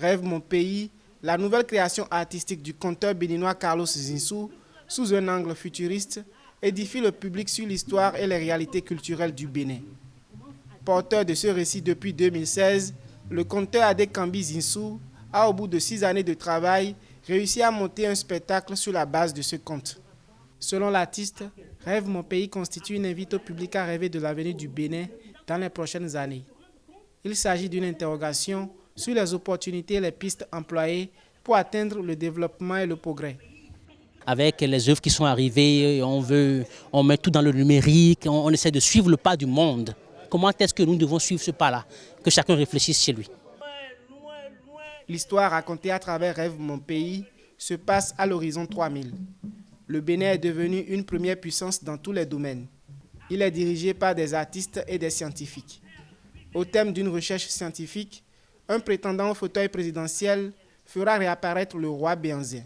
Rêve mon pays, la nouvelle création artistique du conteur béninois Carlos Zinsou, sous un angle futuriste, édifie le public sur l'histoire et les réalités culturelles du Bénin. Porteur de ce récit depuis 2016, le conteur Adekambi Zinsou a, au bout de 6 années de travail, réussi à monter un spectacle sur la base de ce conte. Selon l'artiste, Rêve mon pays constitue une invite au public à rêver de l'avenir du Bénin dans les prochaines années. Il s'agit d'une interrogation sur les opportunités et les pistes employées pour atteindre le développement et le progrès. Avec les œuvres qui sont arrivées, on met tout dans le numérique, on essaie de suivre le pas du monde. Comment est-ce que nous devons suivre ce pas-là? Que chacun réfléchisse chez lui. L'histoire racontée à travers Rêve mon pays se passe à l'horizon 3000. Le Bénin est devenu une première puissance dans tous les domaines. Il est dirigé par des artistes et des scientifiques. Au thème d'une recherche scientifique, un prétendant au fauteuil présidentiel fera réapparaître le roi Béanzin.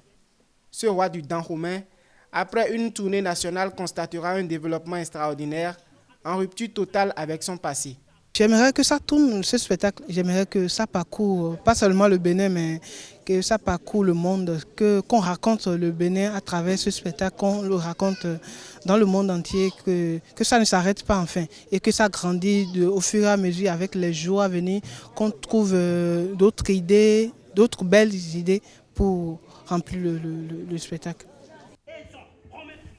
Ce roi du Dahomey, après une tournée nationale, constatera un développement extraordinaire, en rupture totale avec son passé. J'aimerais que ça tourne, ce spectacle, j'aimerais que ça parcourt, pas seulement le Bénin, mais que ça parcourt le monde, qu'on raconte le Bénin à travers ce spectacle, qu'on le raconte dans le monde entier, que ça ne s'arrête pas enfin et que ça grandit au fur et à mesure avec les jours à venir, qu'on trouve d'autres idées, d'autres belles idées pour remplir le spectacle.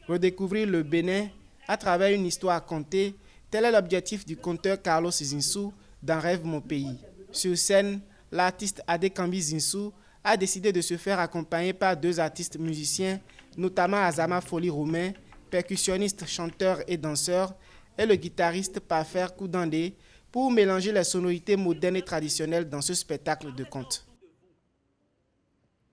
Redécouvrir le Bénin à travers une histoire contée, tel est l'objectif du conteur Carlos Zinsou dans Rêve mon pays. Sur scène, l'artiste Adekambi Zinsou a décidé de se faire accompagner par 2 artistes musiciens, notamment Azama Foli Romain, percussionniste, chanteur et danseur, et le guitariste Pafer Koudandé, pour mélanger les sonorités modernes et traditionnelles dans ce spectacle de conte.